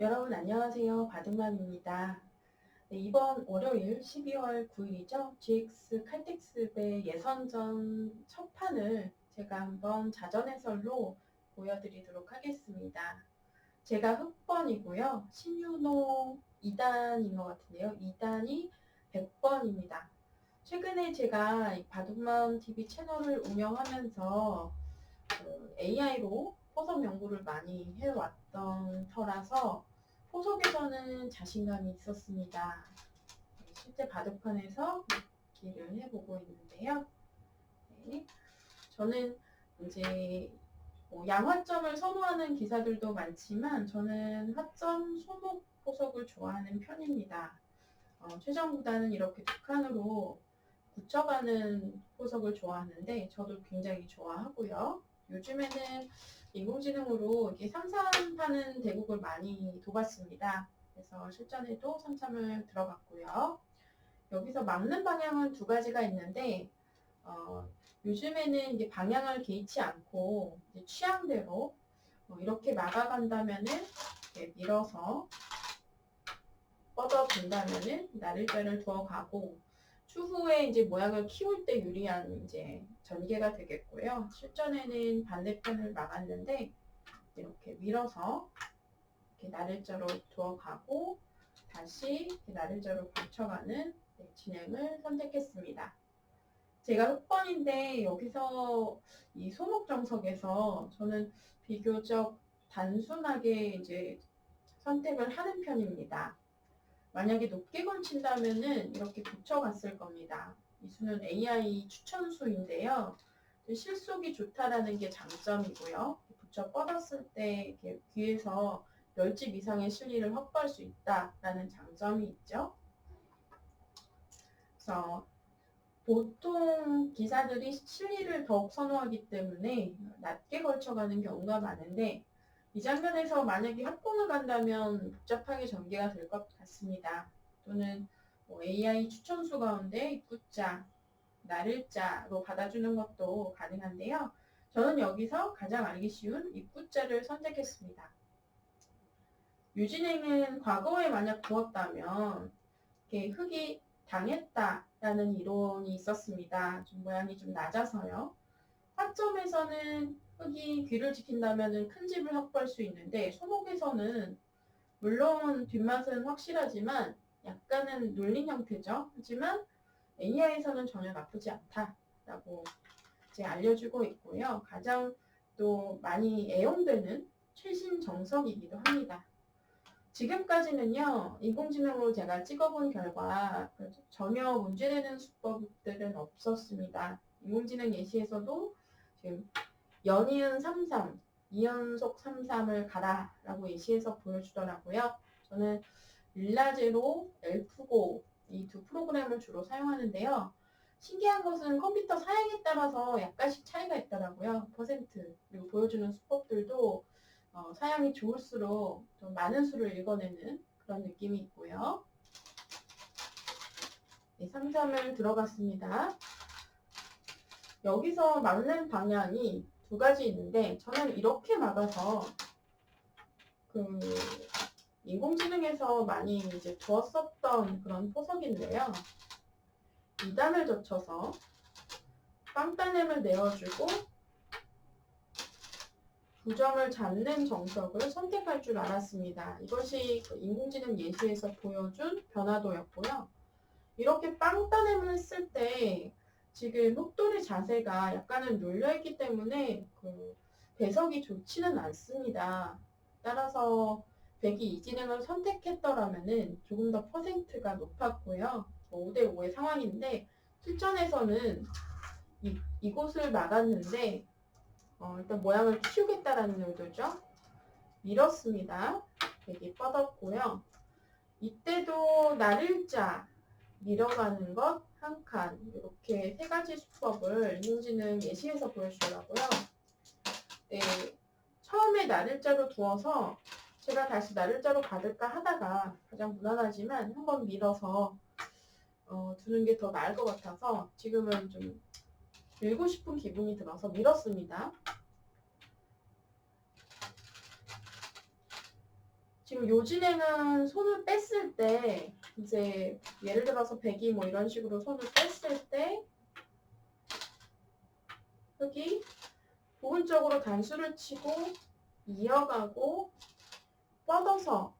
여러분 안녕하세요. 바둑맘입니다. 네, 이번 월요일 12월 9일이죠. GX 칼텍스배 예선전 첫 판을 제가 한번 자전 해설로 보여드리도록 하겠습니다. 제가 흑번이고요. 신윤호 2단인 것 같은데요. 2단이 100번입니다. 최근에 제가 바둑맘 TV 채널을 운영하면서 AI로 포석 연구를 많이 해왔던 터라서 포석에서는 자신감이 있었습니다. 실제 바둑판에서 기를 해보고 있는데요. 네. 저는 이제 양화점을 선호하는 기사들도 많지만 저는 화점 소목 포석을 좋아하는 편입니다. 최정구단은 이렇게 두 칸으로 붙여가는 포석을 좋아하는데 저도 굉장히 좋아하고요. 요즘에는 인공지능으로 이렇게 삼삼하는 대국을 많이 둬봤습니다. 그래서 실전에도 삼삼을 들어갔고요. 여기서 막는 방향은 두 가지가 있는데 요즘에는 이제 방향을 개의치 않고 이제 취향대로 이렇게 막아간다면은 이렇게 밀어서 뻗어준다면은 나를자를 두어가고 추후에 이제 모양을 키울 때 유리한 이제 전개가 되겠고요. 실전에는 반대편을 막았는데 이렇게 밀어서 이렇게 나를자로 두어가고 다시 이렇게 나를자로 붙여가는 진행을 선택했습니다. 제가 흑번인데 여기서 이 소목정석에서 저는 비교적 단순하게 이제 선택을 하는 편입니다. 만약에 높게 걸친다면은 이렇게 붙여갔을 겁니다. 이 수는 AI 추천수인데요. 실속이 좋다라는 게 장점이고요. 붙여 뻗었을 때 이렇게 귀에서 10집 이상의 실리를 확보할 수 있다라는 장점이 있죠. 그래서 보통 기사들이 실리를 더욱 선호하기 때문에 낮게 걸쳐가는 경우가 많은데 이 장면에서 만약에 합공을 간다면 복잡하게 전개가 될 것 같습니다. 또는 AI 추천수 가운데 입구자, 나를자로 받아주는 것도 가능한데요. 저는 여기서 가장 알기 쉬운 입구자를 선택했습니다. 유진행은 과거에 만약 두었다면 이렇게 흙이 당했다라는 이론이 있었습니다. 좀 모양이 좀 낮아서요. 화점에서는 흙이 귀를 지킨다면 큰 집을 확보할 수 있는데 소목에서는 물론 뒷맛은 확실하지만 약간은 눌린 형태죠. 하지만 AI에서는 전혀 나쁘지 않다라고 이제 알려주고 있고요. 가장 또 많이 애용되는 최신 정석이기도 합니다. 지금까지는요, 인공지능으로 제가 찍어본 결과 전혀 문제되는 수법들은 없었습니다. 인공지능 예시에서도 지금 연이은 33, 2연속 33을 가라라고 예시해서 보여주더라고요. 저는 릴라제로, 엘프고 이 두 프로그램을 주로 사용하는데요. 신기한 것은 컴퓨터 사양에 따라서 약간씩 차이가 있더라고요. 퍼센트 그리고 보여주는 수법들도 사양이 좋을수록 좀 많은 수를 읽어내는 그런 느낌이 있고요. 네, 3점을 들어갔습니다. 여기서 막는 방향이 두 가지 있는데 저는 이렇게 막아서 그 인공지능에서 많이 이제 두었었던 그런 포석인데요. 2단을 젖혀서 빵따냄을 내어주고 9점을 잡는 정석을 선택할 줄 알았습니다. 이것이 그 인공지능 예시에서 보여준 변화도였고요. 이렇게 빵따냄을 했을 때 지금 흑돌의 자세가 약간은 눌려있기 때문에 그 배석이 좋지는 않습니다. 따라서 백이 이진행을 선택했더라면 조금 더 퍼센트가 높았고요. 5대5의 상황인데 실전에서는 이곳을 막았는데 일단 모양을 키우겠다라는 의도죠. 밀었습니다. 백이 뻗었고요. 이때도 나를자 밀어가는 것 한 칸 이렇게 세 가지 수법을 인공지능 예시에서 보여주더라고요. 네, 처음에 나를자로 두어서 제가 다시 나를자로 받을까 하다가 가장 무난하지만 한번 밀어서 두는 게 더 나을 것 같아서 지금은 좀 밀고 싶은 기분이 들어서 밀었습니다. 지금 요진행은 손을 뺐을 때 이제 예를 들어서 백이 뭐 이런 식으로 손을 뺐을 때 여기 부분적으로 단수를 치고 이어가고 뻗어서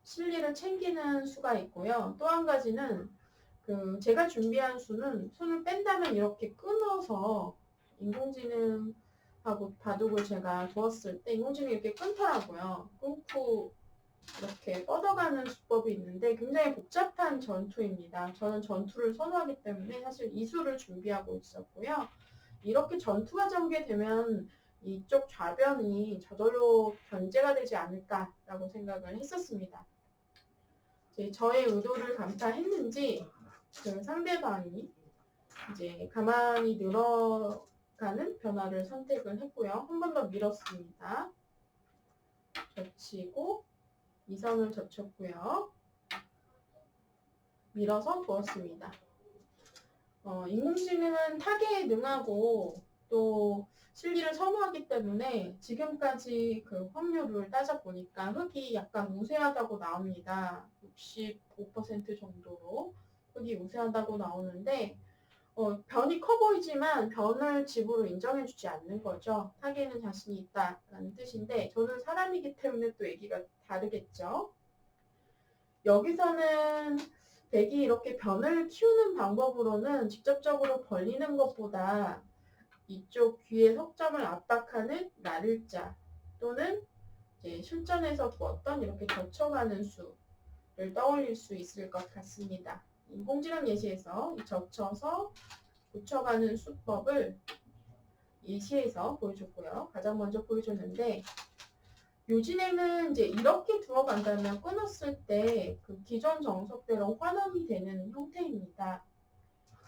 실리를 챙기는 수가 있고요. 또 한 가지는 제가 준비한 수는 손을 뺀다면 이렇게 끊어서 인공지능하고 바둑을 제가 두었을 때 인공지능이 이렇게 끊더라고요. 끊고 이렇게 뻗어가는 수법이 있는데 굉장히 복잡한 전투입니다. 저는 전투를 선호하기 때문에 사실 이 수를 준비하고 있었고요. 이렇게 전투가 전개되면 이쪽 좌변이 저절로 견제가 되지 않을까라고 생각을 했었습니다. 이제 저의 의도를 감탄했는지 상대방이 이제 가만히 늘어가는 변화를 선택을 했고요. 한 번 더 밀었습니다. 젖히고 2선을 젖혔고요. 밀어서 두었습니다. 인공지능은 타겟에 능하고 또 실리를 선호하기 때문에 지금까지 확률을 따져보니까 흑이 약간 우세하다고 나옵니다. 65% 정도로 흑이 우세하다고 나오는데 변이 커 보이지만 변을 집으로 인정해주지 않는 거죠. 타겟에는 자신이 있다라는 뜻인데 저는 사람이기 때문에 또 얘기가 다르겠죠. 여기서는 백이 이렇게 변을 키우는 방법으로는 직접적으로 벌리는 것보다 이쪽 귀의 석점을 압박하는 나를자 또는 이제 실전에서 두었던 이렇게 젖혀가는 수를 떠올릴 수 있을 것 같습니다. 인공지능 예시에서 이 젖혀서 붙여가는 수법을 예시에서 보여줬고요. 가장 먼저 보여줬는데 요진행은 이제 이렇게 들어간다면 끊었을 때 기존 정석대로 환원이 되는 형태입니다.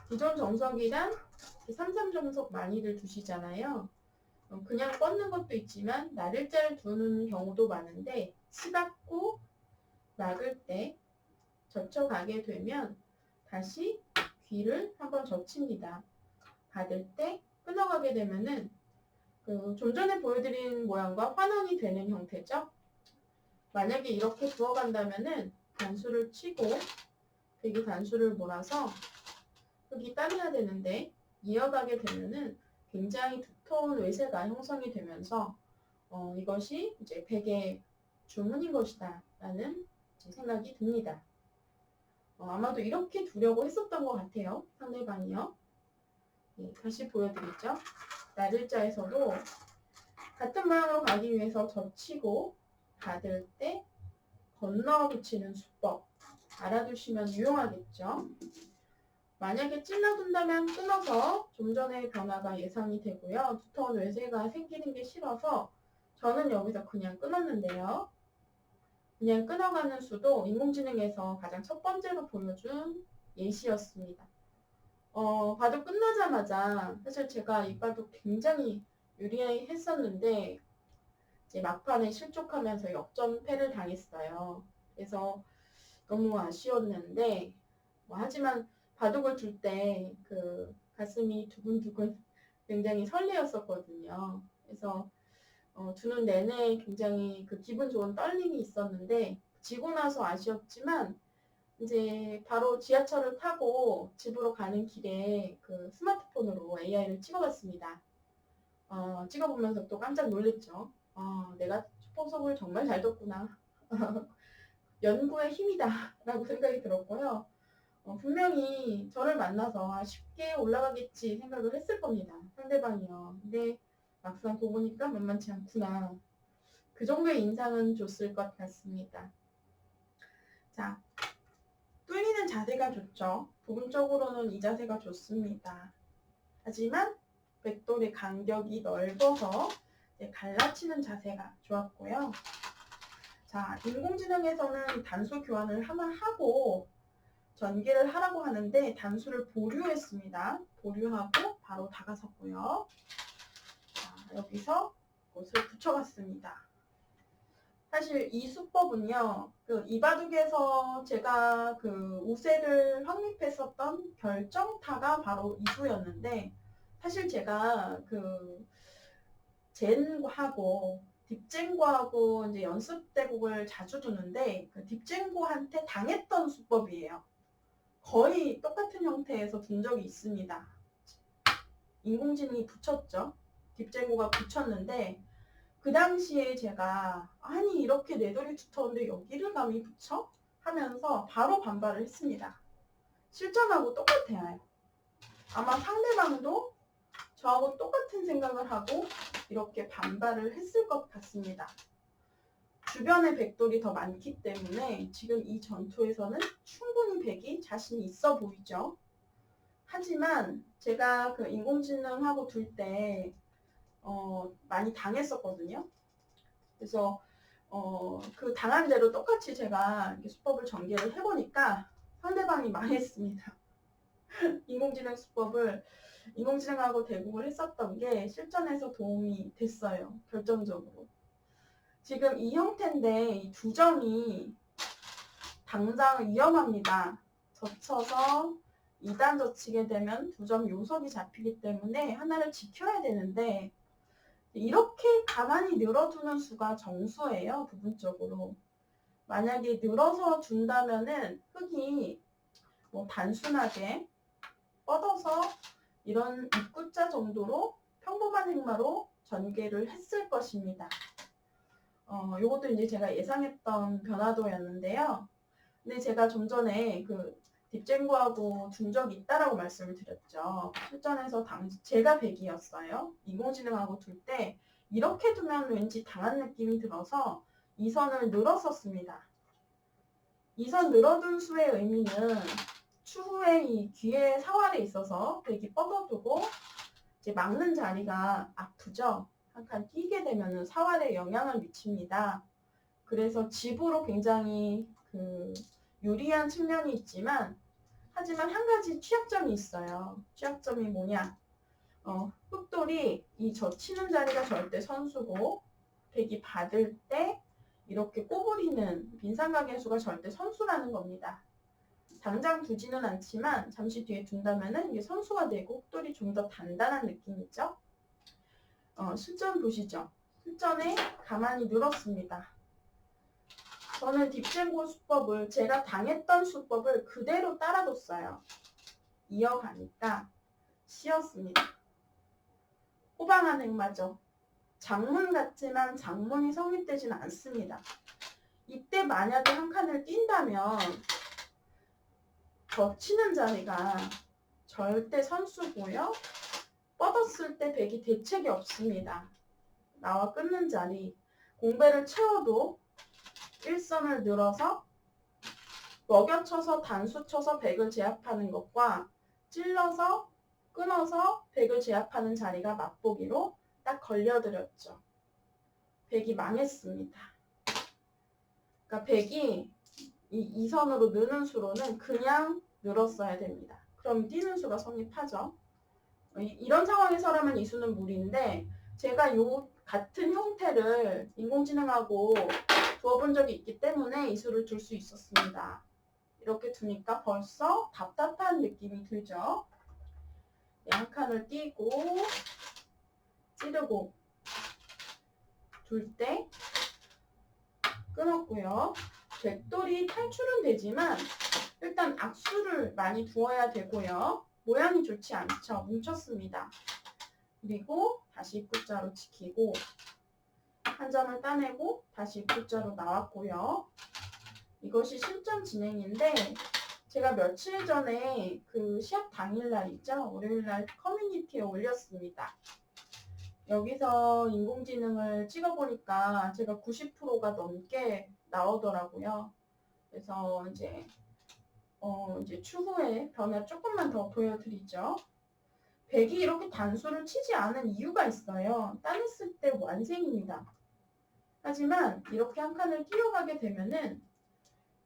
기존 정석이란 3, 3 정석 많이들 두시잖아요. 그냥 뻗는 것도 있지만 나를자를 두는 경우도 많은데 치받고 막을 때 젖혀가게 되면 다시 귀를 한번 젖힙니다. 받을 때 끊어가게 되면은 좀 전에 보여드린 모양과 환원이 되는 형태죠. 만약에 이렇게 두어간다면은 단수를 치고 백이 단수를 몰아서 흑이 따내야 되는데 이어가게 되면은 굉장히 두터운 외세가 형성이 되면서 이것이 이제 백의 주문인 것이다 라는 생각이 듭니다. 아마도 이렇게 두려고 했었던 것 같아요. 상대방이요. 네, 다시 보여드리죠. 나를자에서도 같은 모양으로 가기 위해서 젖히고 받을 때 건너 붙이는 수법 알아두시면 유용하겠죠. 만약에 찔러둔다면 끊어서 좀 전의 변화가 예상이 되고요. 두터운 외세가 생기는 게 싫어서 저는 여기서 그냥 끊었는데요. 그냥 끊어가는 수도 인공지능에서 가장 첫 번째로 보여준 예시였습니다. 바둑 끝나자마자 사실 제가 이 바둑 굉장히 유리했었는데 이제 막판에 실족하면서 역전패를 당했어요. 그래서 너무 아쉬웠는데 하지만 바둑을 둘 때 가슴이 두근두근 굉장히 설레었었거든요. 그래서 두는 내내 굉장히 기분 좋은 떨림이 있었는데 지고 나서 아쉬웠지만 이제 바로 지하철을 타고 집으로 가는 길에 스마트폰으로 AI를 찍어봤습니다. 찍어보면서 또 깜짝 놀랐죠. 내가 초보석을 정말 잘 뒀구나. 연구의 힘이다 라고 생각이 들었고요. 분명히 저를 만나서 쉽게 올라가겠지 생각을 했을 겁니다. 상대방이요. 근데 막상 보니까 만만치 않구나. 그 정도의 인상은 줬을 것 같습니다. 자, 뚫리는 자세가 좋죠. 부분적으로는 이 자세가 좋습니다. 하지만 백돌의 간격이 넓어서 갈라치는 자세가 좋았고요. 자, 인공지능에서는 단수 교환을 하나 하고 전개를 하라고 하는데 단수를 보류했습니다. 보류하고 바로 다가섰고요. 자, 여기서 이것을 붙여갔습니다. 사실 이 수법은요, 이 바둑에서 제가 우세를 확립했었던 결정타가 바로 이 수였는데, 사실 제가 젠하고 딥쟁고하고 이제 연습대국을 자주 두는데 그 딥쟁고한테 당했던 수법이에요. 거의 똑같은 형태에서 둔 적이 있습니다. 인공지능이 붙였죠. 딥쟁고가 붙였는데 그 당시에 제가 아니 이렇게 내돌이 두터운데 여기를 감히 붙여? 하면서 바로 반발을 했습니다. 실전하고 똑같아요. 아마 상대방도 저하고 똑같은 생각을 하고 이렇게 반발을 했을 것 같습니다. 주변에 백돌이 더 많기 때문에 지금 이 전투에서는 충분히 백이 자신이 있어 보이죠. 하지만 제가 그 인공지능하고 둘 때 많이 당했었거든요. 그래서 그 당한 대로 똑같이 제가 수법을 전개를 해보니까 상대방이 망했습니다. 인공지능 수법을 인공지능하고 대국을 했었던 게 실전에서 도움이 됐어요. 결정적으로. 지금 이 형태인데 이 두 점이 당장 위험합니다. 젖혀서 2단 젖히게 되면 두 점 요석이 잡히기 때문에 하나를 지켜야 되는데 이렇게 가만히 늘어두는 수가 정수예요. 부분적으로. 만약에 늘어서 둔다면은 흙이 뭐 단순하게 뻗어서 이런 입구자 정도로 평범한 행마로 전개를 했을 것입니다. 요것도 이제 제가 예상했던 변화도였는데요. 근데 제가 좀 전에 그 딥쟁고하고 둔 적이 있다라고 말씀을 드렸죠. 실전에서 제가 백이었어요. 인공지능하고 둘 때 이렇게 두면 왠지 당한 느낌이 들어서 2선을 늘었었습니다. 2선 늘어둔 수의 의미는 추후에 이 귀에 사활에 있어서 백이 뻗어두고 이제 막는 자리가 아프죠. 한 칸 뛰게 되면 사활에 영향을 미칩니다. 그래서 집으로 굉장히 유리한 측면이 있지만 하지만 한 가지 취약점이 있어요. 취약점이 뭐냐? 흑돌이 이 젖히는 자리가 절대 선수고 백이 받을 때 이렇게 꼬부리는 빈상각의 수가 절대 선수라는 겁니다. 당장 두지는 않지만 잠시 뒤에 둔다면은 이게 선수가 되고 흑돌이 좀 더 단단한 느낌이죠. 실전 보시죠. 실전에 가만히 늘었습니다. 저는 딥쟁고 수법을 제가 당했던 수법을 그대로 따라뒀어요. 이어가니까 쉬었습니다. 호방한 행마죠. 장문 같지만 장문이 성립되지는 않습니다. 이때 만약에 한 칸을 뛴다면 젖히는 자리가 절대 선수고요. 뻗었을 때 백이 대책이 없습니다. 나와 끊는 자리, 공배를 채워도 일선을 늘어서 먹여쳐서 단수 쳐서 백을 제압하는 것과 찔러서 끊어서 백을 제압하는 자리가 맛보기로 딱 걸려들었죠. 백이 망했습니다. 그러니까 백이 이 2선으로 느는 수로는 그냥 늘었어야 됩니다. 그럼 뛰는 수가 성립하죠. 이런 상황에서라면 이 수는 무리인데 제가 요 같은 형태를 인공지능하고 두어본 적이 있기 때문에 이 수를 둘 수 있었습니다. 이렇게 두니까 벌써 답답한 느낌이 들죠. 한 칸을 띄고 찌르고 둘 때 끊었고요. 백돌이 탈출은 되지만 일단 악수를 많이 두어야 되고요. 모양이 좋지 않죠. 뭉쳤습니다. 그리고 다시 입구자로 지키고 한 점을 따내고 다시 입구자로 나왔고요. 이것이 실전 진행인데 제가 며칠 전에 그 시합 당일날 있죠. 월요일날 커뮤니티에 올렸습니다. 여기서 인공지능을 찍어보니까 제가 90%가 넘게 나오더라고요. 그래서 이제 추후에 변화 조금만 더 보여드리죠. 백이 이렇게 단수를 치지 않은 이유가 있어요. 따냈을 때 완승입니다. 하지만 이렇게 한 칸을 뛰어가게 되면은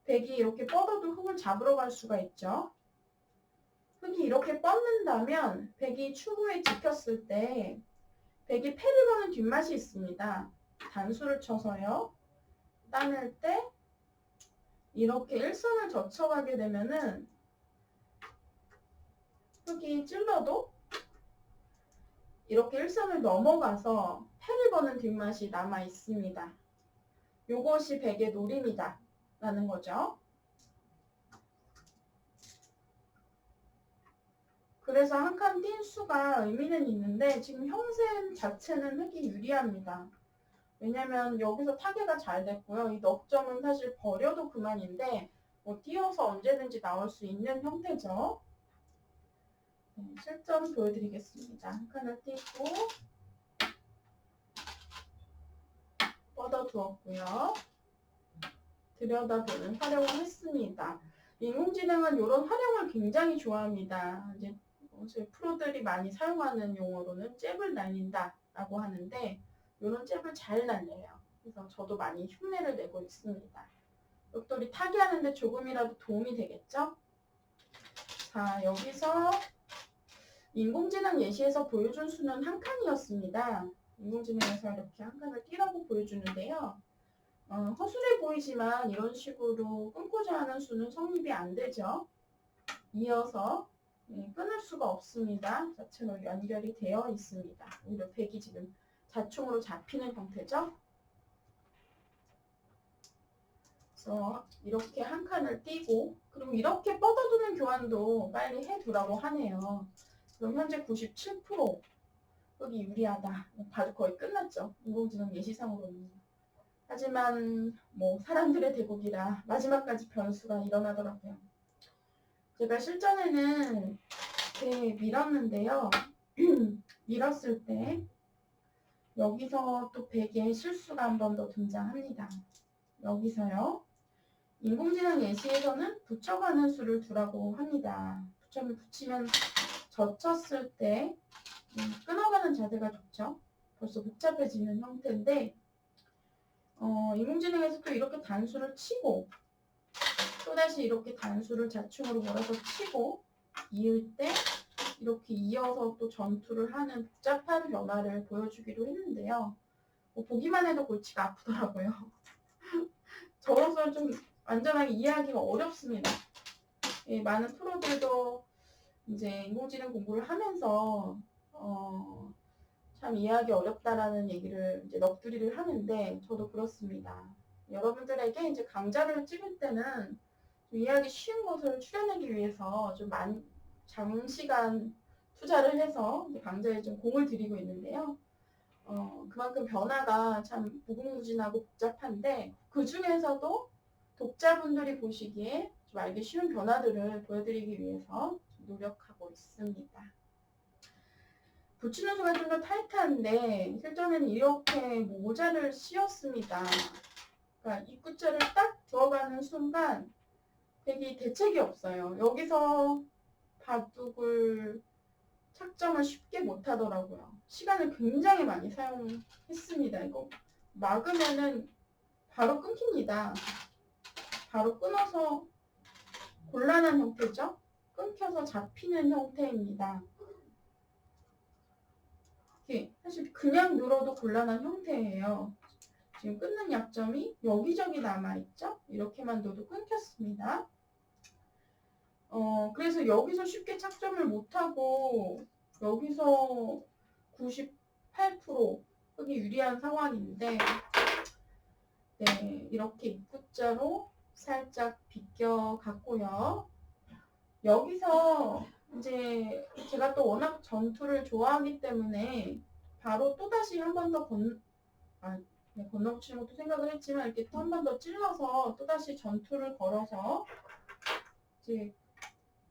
백이 이렇게 뻗어도 흙을 잡으러 갈 수가 있죠. 흙이 이렇게 뻗는다면 백이 추후에 지켰을 때 백이 패를 거는 뒷맛이 있습니다. 단수를 쳐서요. 따낼 때 이렇게 일선을 젖혀가게 되면은 흙이 찔러도 이렇게 일선을 넘어가서 패를 거는 뒷맛이 남아 있습니다. 요것이 백의 노림이다 라는 거죠. 그래서 한 칸 띈 수가 의미는 있는데 지금 형세 자체는 획이 유리합니다. 왜냐면 여기서 타개가 잘 됐고요. 이 넉점은 사실 버려도 그만인데 뭐 띄어서 언제든지 나올 수 있는 형태죠. 실점 보여드리겠습니다. 한 칸을 띄고 뻗어두었고요. 들여다보는 활용을 했습니다. 인공지능은 이런 활용을 굉장히 좋아합니다. 이제 프로들이 많이 사용하는 용어로는 잽을 날린다라고 하는데 이런 잽을 잘 날려요. 그래서 저도 많이 흉내를 내고 있습니다. 옆돌이 타기하는데 조금이라도 도움이 되겠죠? 자, 여기서 인공지능 예시에서 보여준 수는 한 칸이었습니다. 인공지능에서 이렇게 한 칸을 띄라고 보여주는데요. 허술해 보이지만 이런 식으로 끊고자 하는 수는 성립이 안 되죠. 이어서 끊을 수가 없습니다. 자체로 연결이 되어 있습니다. 오히려 백이 지금 자충으로 잡히는 형태죠. 그래서 이렇게 한 칸을 띄고 그리고 이렇게 뻗어두는 교환도 빨리 해두라고 하네요. 그럼 현재 97% 여기 유리하다. 봐도 거의 끝났죠. 인공지능 예시상으로는. 하지만 뭐 사람들의 대국이라 마지막까지 변수가 일어나더라고요. 제가 실전에는 이렇게 밀었는데요. 밀었을 때 여기서 또 백의 실수가 한 번 더 등장합니다. 여기서요. 인공지능 예시에서는 붙여가는 수를 두라고 합니다. 붙이면 젖혔을 때 끊어가는 자세가 좋죠. 벌써 복잡해지는 형태인데 인공지능에서 또 이렇게 단수를 치고 또다시 이렇게 단수를 자충으로 몰아서 치고 이을 때 이렇게 이어서 또 전투를 하는 복잡한 변화를 보여주기도 했는데요. 보기만 해도 골치가 아프더라고요. 저로서는 좀 완전하게 이해하기가 어렵습니다. 많은 프로들도 이제 인공지능 공부를 하면서 참 이해하기 어렵다라는 얘기를 이제 넋두리를 하는데 저도 그렇습니다. 여러분들에게 이제 강좌를 찍을 때는 좀 이해하기 쉬운 것을 추려내기 위해서 좀 장시간 투자를 해서 강좌에 좀 공을 들이고 있는데요. 그만큼 변화가 참 무궁무진하고 복잡한데 그 중에서도 독자분들이 보시기에 좀 알기 쉬운 변화들을 보여드리기 위해서 노력하고 있습니다. 붙이는 수가 좀 더 타이트한데 실전에는 이렇게 모자를 씌웠습니다. 그러니까 입구자를 딱 들어가는 순간 백이 대책이 없어요. 여기서 바둑을 착점을 쉽게 못 하더라고요. 시간을 굉장히 많이 사용했습니다. 이거 막으면은 바로 끊깁니다. 바로 끊어서 곤란한 형태죠? 끊겨서 잡히는 형태입니다. 이게 사실 그냥 늘어도 곤란한 형태예요. 지금 끊는 약점이 여기저기 남아있죠? 이렇게만 둬도 끊겼습니다. 그래서 여기서 쉽게 착점을 못하고 여기서 98% 흑이 유리한 상황인데 네, 이렇게 입구자로 살짝 비껴갔고요. 여기서 이제 제가 또 워낙 전투를 좋아하기 때문에 바로 또다시 한 번 더 건너붙이는 것도 생각을 했지만 이렇게 한 번 더 찔러서 또다시 전투를 걸어서 이제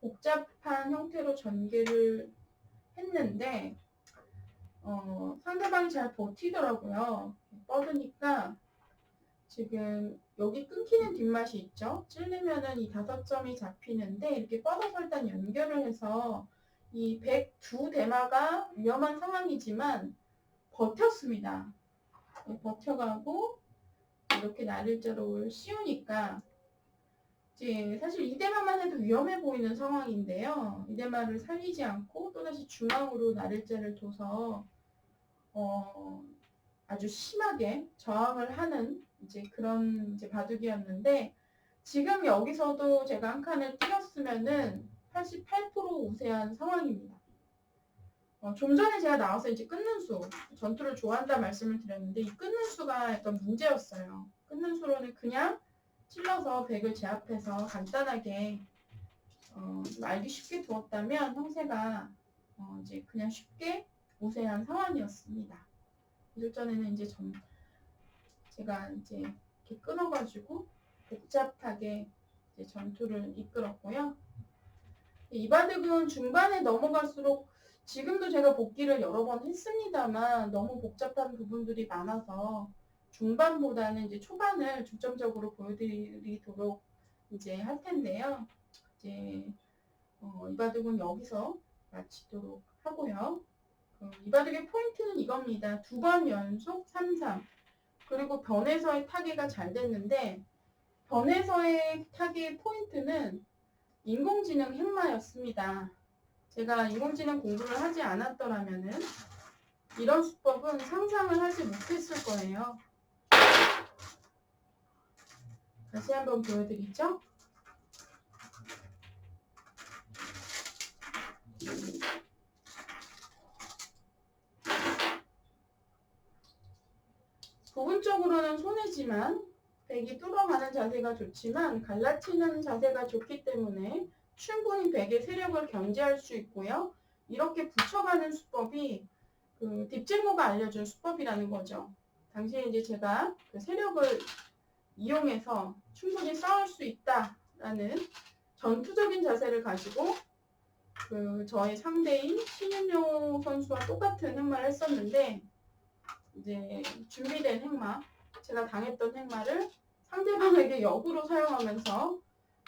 복잡한 형태로 전개를 했는데 상대방이 잘 버티더라고요. 뻗으니까 지금 여기 끊기는 뒷맛이 있죠. 찔리면은 이 5점이 잡히는데 이렇게 뻗어서 일단 연결을 해서 이 102대마가 위험한 상황이지만 버텼습니다. 버텨가고 이렇게 나를자로 씌우니까 이제 사실 이대마만 해도 위험해 보이는 상황인데요. 이대마를 살리지 않고 또다시 중앙으로 나를자를 둬서 아주 심하게 저항을 하는 이제 그런 이제 바둑이었는데 지금 여기서도 제가 한 칸을 띄었으면은 88% 우세한 상황입니다. 좀 전에 제가 나와서 이제 끊는 수, 전투를 좋아한다 말씀을 드렸는데 이 끊는 수가 약간 문제였어요. 끊는 수로는 그냥 찔러서 백을 제압해서 간단하게 좀 알기 쉽게 두었다면 형세가 이제 그냥 쉽게 우세한 상황이었습니다. 이전에는 이제 제가 이제 이렇게 끊어가지고 복잡하게 이제 전투를 이끌었고요. 이 바둑은 중반에 넘어갈수록 지금도 제가 복귀를 여러 번 했습니다만 너무 복잡한 부분들이 많아서 중반보다는 이제 초반을 중점적으로 보여드리도록 이제 할 텐데요. 이제 이 바둑은 여기서 마치도록 하고요. 이 바둑의 포인트는 이겁니다. 2번 연속 3-3 그리고 변에서의 타개가 잘 됐는데 변에서의 타개의 포인트는 인공지능 행마였습니다. 제가 인공지능 공부를 하지 않았더라면은 이런 수법은 상상을 하지 못했을 거예요. 다시 한번 보여드리죠. 부분적으로는 손해지만 백이 뚫어가는 자세가 좋지만 갈라치는 자세가 좋기 때문에 충분히 백의 세력을 견제할 수 있고요. 이렇게 붙여가는 수법이 그 딥제모가 알려준 수법이라는 거죠. 당시에 이제 제가 그 세력을 이용해서 충분히 싸울 수 있다라는 전투적인 자세를 가지고 그 저의 상대인 신윤용 선수와 똑같은 행마를 했었는데 이제 준비된 행마, 제가 당했던 행마를 상대방에게 역으로 사용하면서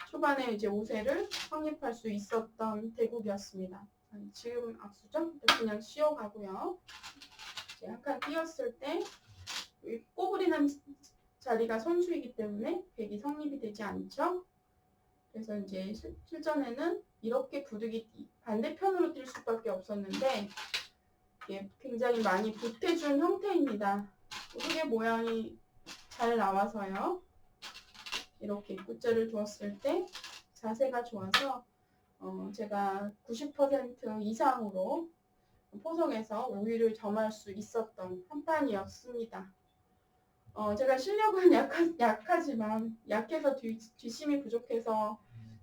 초반에 이제 우세를 확립할 수 있었던 대국이었습니다. 지금 악수죠? 그냥 쉬어가고요. 이제 한 칸 띄었을 때 꼬부리는 자리가 선수이기 때문에 백이 성립이 되지 않죠. 그래서 이제 실전에는 이렇게 부득이 반대편으로 뛸 수밖에 없었는데 이게 굉장히 많이 보태준 형태입니다. 후계 모양이 잘 나와서요. 이렇게 입구자를 두었을 때 자세가 좋아서 제가 90% 이상으로 포석에서 5위를 점할 수 있었던 한 판이었습니다. 제가 실력은 약하지만 약해서 뒷심이 부족해서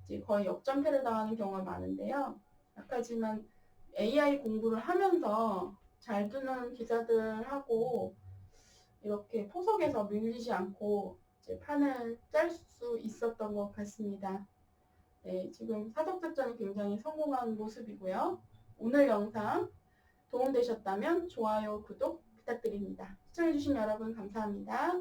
이제 거의 역전패를 당하는 경우가 많은데요. 약하지만 AI 공부를 하면서 잘 두는 기사들하고 이렇게 포석에서 밀리지 않고 이제 판을 짤 수 있었던 것 같습니다. 네, 지금 사덕작전이 굉장히 성공한 모습이고요. 오늘 영상 도움되셨다면 좋아요, 구독 부탁드립니다. 시청해주신 여러분 감사합니다.